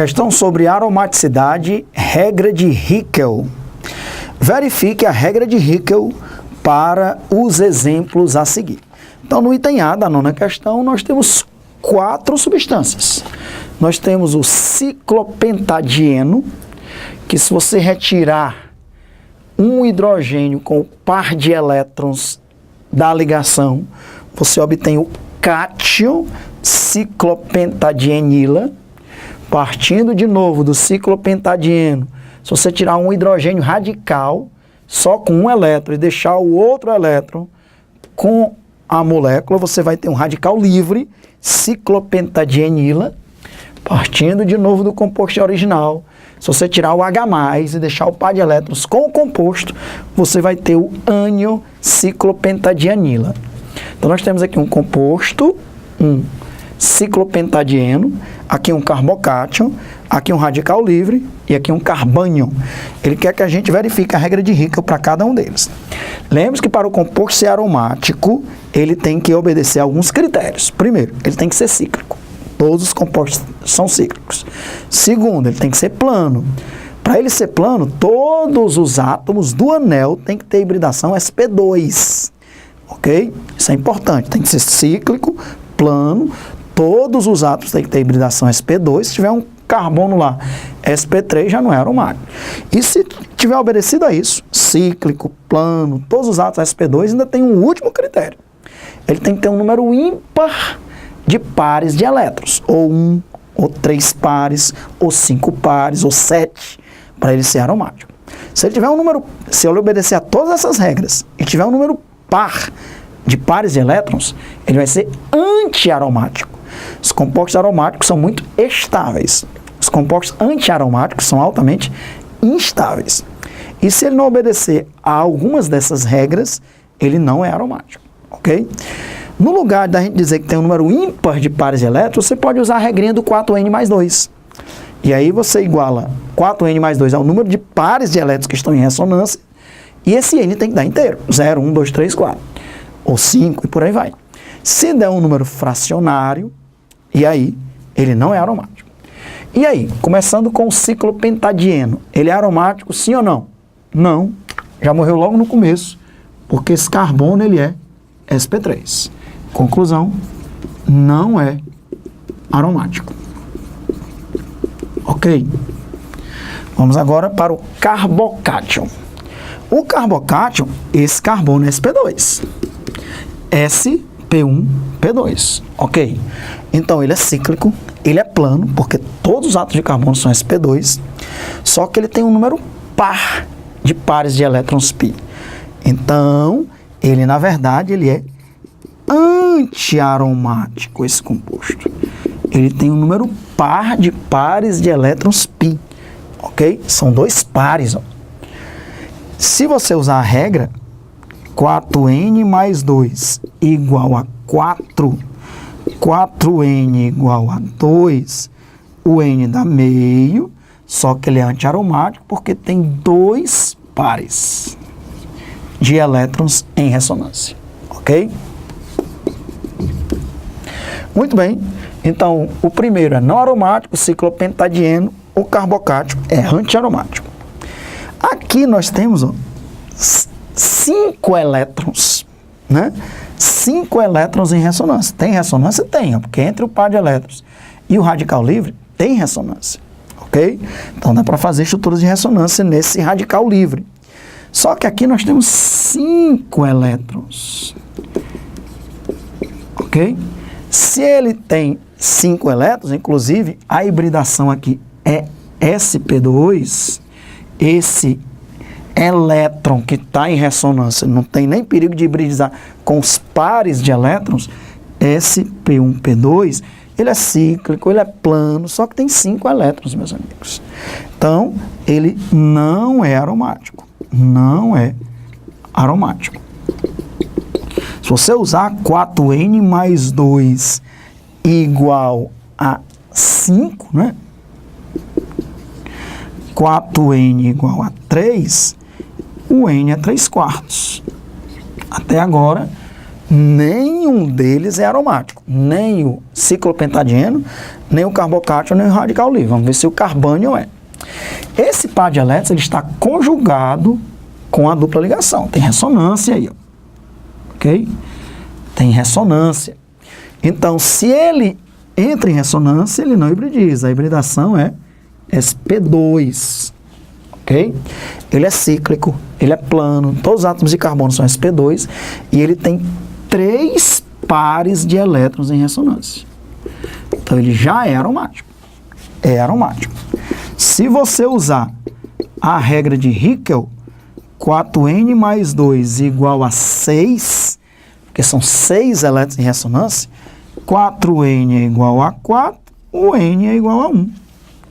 Questão sobre aromaticidade, regra de Hickel. Verifique a regra de Hickel para os exemplos a seguir. Então, no item A da nona questão, nós temos 4 substâncias. Nós temos o ciclopentadieno, que se você retirar um hidrogênio com o par de elétrons da ligação, você obtém o cátion ciclopentadienila. Partindo de novo do ciclopentadieno, se você tirar um hidrogênio radical, só com um elétron, e deixar o outro elétron com a molécula, você vai ter um radical livre, ciclopentadienila. Partindo de novo do composto original, se você tirar o H+, e deixar o par de elétrons com o composto, você vai ter o ânion ciclopentadienila. Então, nós temos aqui um composto, um ciclopentadieno, aqui um carbocátion, aqui um radical livre e aqui um carbânion. Ele quer que a gente verifique a regra de Hickel para cada um deles. Lembre-se que para o composto ser aromático, ele tem que obedecer a alguns critérios. Primeiro, ele tem que ser cíclico. Todos os compostos são cíclicos. Segundo, ele tem que ser plano. Para ele ser plano, todos os átomos do anel têm que ter hibridação sp2. Ok? Isso é importante. Tem que ser cíclico, plano. Todos os átomos têm que ter hibridação sp2. Se tiver um carbono lá, sp3 já não é aromático. E se tiver obedecido a isso, cíclico, plano, todos os átomos sp2, ainda tem um último critério. Ele tem que ter um número ímpar de pares de elétrons, ou 1, ou 3 pares, ou 5 pares, ou 7, para ele ser aromático. Se ele tiver um número, se ele obedecer a todas essas regras, e tiver um número par de pares de elétrons, ele vai ser antiaromático. Os compostos aromáticos são muito estáveis. Os compostos antiaromáticos são altamente instáveis. E se ele não obedecer a algumas dessas regras, ele não é aromático, ok? No lugar da gente dizer que tem um número ímpar de pares de elétrons, você pode usar a regrinha do 4n mais 2. E aí você iguala 4n mais 2 ao número de pares de elétrons que estão em ressonância, e esse n tem que dar inteiro. 0, 1, 2, 3, 4. Ou 5 e por aí vai. Se der um número fracionário, e aí ele não é aromático. E aí, começando com o ciclopentadieno, ele é aromático sim ou não? Não. Já morreu logo no começo, porque esse carbono ele é sp3. Conclusão, não é aromático. Ok? Vamos agora para o carbocátion. O carbocátion, esse carbono é sp2. sp1p2. Ok? Então, ele é cíclico, ele é plano, porque todos os átomos de carbono são sp2, só que ele tem um número par de pares de elétrons π. Então, ele, na verdade, ele é antiaromático, esse composto. Ele tem um número par de pares de elétrons π, ok? São 2 pares, ó. Se você usar a regra, 4n mais 2 igual a 4, 4n igual a 2, o n dá meio, só que ele é antiaromático porque tem 2 pares de elétrons em ressonância, ok? Muito bem, então o primeiro é não aromático, ciclopentadieno, o carbocátion é antiaromático. Aqui nós temos 5 elétrons, né? 5 elétrons em ressonância. Tem ressonância? Tem, porque entre o par de elétrons e o radical livre tem ressonância, ok? Então dá para fazer estruturas de ressonância nesse radical livre. Só que aqui nós temos 5 elétrons, ok? Se ele tem 5 elétrons, inclusive a hibridação aqui é sp2, esse elétron que está em ressonância não tem nem perigo de hibridizar com os pares de elétrons, sp1p2, ele é cíclico, ele é plano, só que tem 5 elétrons, meus amigos. Então, ele não é aromático. Não é aromático. Se você usar 4n mais 2 igual a 5, né? 4n igual a 3, o n é 3/4. Até agora, nenhum deles é aromático. Nem o ciclopentadieno, nem o carbocátio, nem o radical livre. Vamos ver se o carbânio é. Esse par de elétrons ele está conjugado com a dupla ligação. Tem ressonância aí, ó. Ok? Tem ressonância. Então, se ele entra em ressonância, ele não hibridiza. A hibridação é sp2. Ok? Ele é cíclico, ele é plano. Todos os átomos de carbono são sp2 e ele tem 3 pares de elétrons em ressonância. Então, ele já é aromático. É aromático. Se você usar a regra de Hickel, 4N mais 2 igual a 6, porque são 6 elétrons em ressonância, 4N é igual a 4, o N é igual a 1.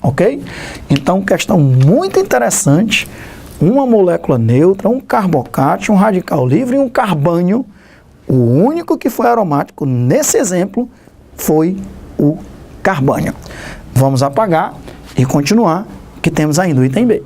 Ok? Então, questão muito interessante, uma molécula neutra, um carbocátio, um radical livre e um carbânio. O único que foi aromático nesse exemplo foi o carbânio. Vamos apagar e continuar, que temos ainda o item B.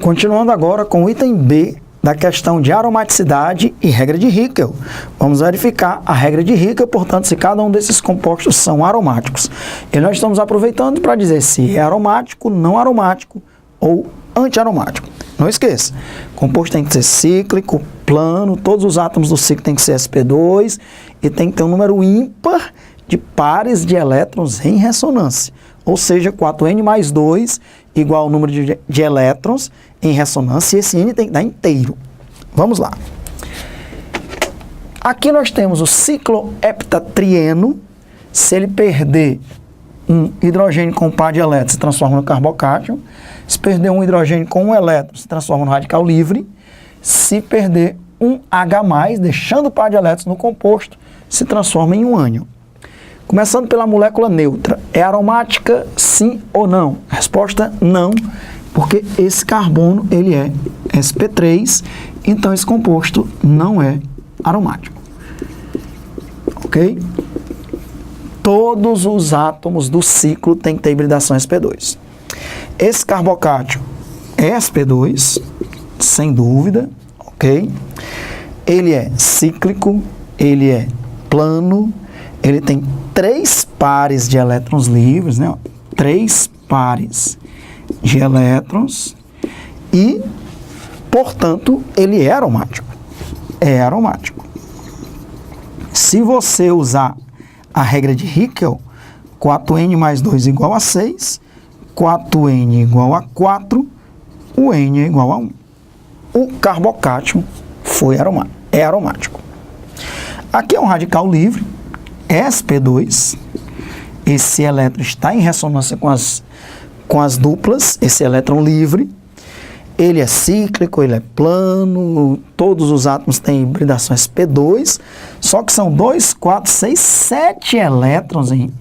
Continuando agora com o item B da questão de aromaticidade e regra de Hickel. Vamos verificar a regra de Hickel, portanto, se cada um desses compostos são aromáticos. E nós estamos aproveitando para dizer se é aromático, não aromático ou antiaromático. Não esqueça, o composto tem que ser cíclico, plano, todos os átomos do ciclo tem que ser sp2 e tem que ter um número ímpar de pares de elétrons em ressonância. Ou seja, 4N mais 2 igual ao número de elétrons em ressonância, e esse N tem que dar inteiro. Vamos lá. Aqui nós temos o cicloheptatrieno. Se ele perder um hidrogênio com um par de elétrons, se transforma no carbocátio. Se perder um hidrogênio com um elétron, se transforma no radical livre. Se perder um H+, deixando o par de elétrons no composto, se transforma em um ânion. Começando pela molécula neutra, é aromática sim ou não? Resposta não, porque esse carbono ele é sp3, então esse composto não é aromático. Ok? Todos os átomos do ciclo têm que ter hibridação sp2. Esse carbocátio é sp2, sem dúvida, ok? Ele é cíclico, ele é plano, ele tem 3 pares de elétrons livres, né? 3 pares de elétrons e, portanto, ele é aromático. É aromático. Se você usar a regra de Hickel, 4N mais 2 igual a 6, 4N igual a 4, o N é igual a 1. O carbocátio é aromático. Aqui é um radical livre, sp2, esse elétron está em ressonância com as duplas, esse elétron livre, ele é cíclico, ele é plano, todos os átomos têm hibridação sp2, só que são 2, 4, 6, 7 elétrons em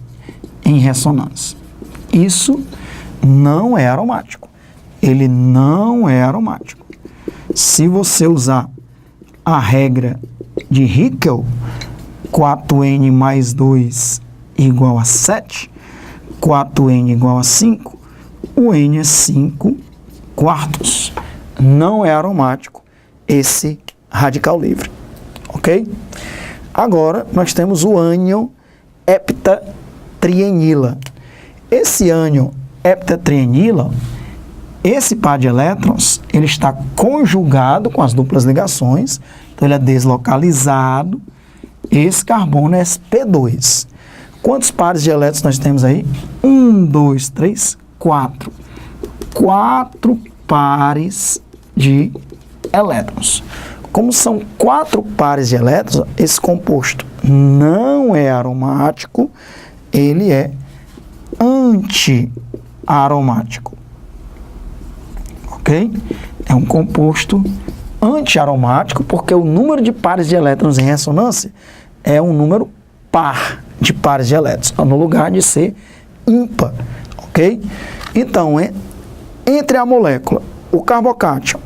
ressonância. Isso não é aromático, ele não é aromático. Se você usar a regra de Hickel, 4N mais 2 igual a 7, 4N igual a 5, o N é 5 quartos. Não é aromático esse radical livre, ok? Agora, nós temos o ânion heptatrienila. Esse ânion heptatrienila, esse par de elétrons, ele está conjugado com as duplas ligações, então ele é deslocalizado. Esse carbono é sp2. Quantos pares de elétrons nós temos aí? 1, 2, 3, 4. 4 pares de elétrons. Como são 4 pares de elétrons, esse composto não é aromático, ele é anti-aromático. Ok? É um composto anti-aromático, porque o número de pares de elétrons em ressonância é um número par de pares de elétrons, no lugar de ser ímpar, ok? Então, entre a molécula, o carbocátio,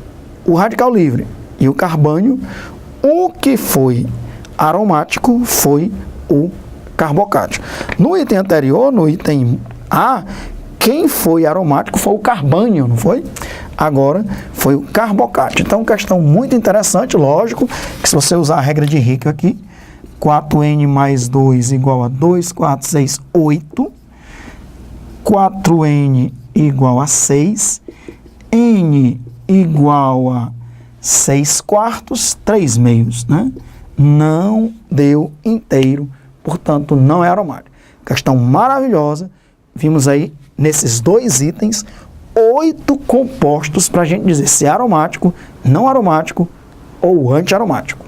o radical livre e o carbânio, o que foi aromático foi o carbocátio. No item anterior, no item A, quem foi aromático foi o carbânio, não foi? Agora foi o carbocátio. Então, questão muito interessante, lógico, que se você usar a regra de Hickel aqui, 4N mais 2 igual a 2, 4, 6, 8. 4N igual a 6, N igual a 6/4, 3/2, né? Não deu inteiro, portanto, não é aromático. Questão maravilhosa. Vimos aí, nesses dois itens, 8 compostos para a gente dizer se é aromático, não aromático ou anti-aromático.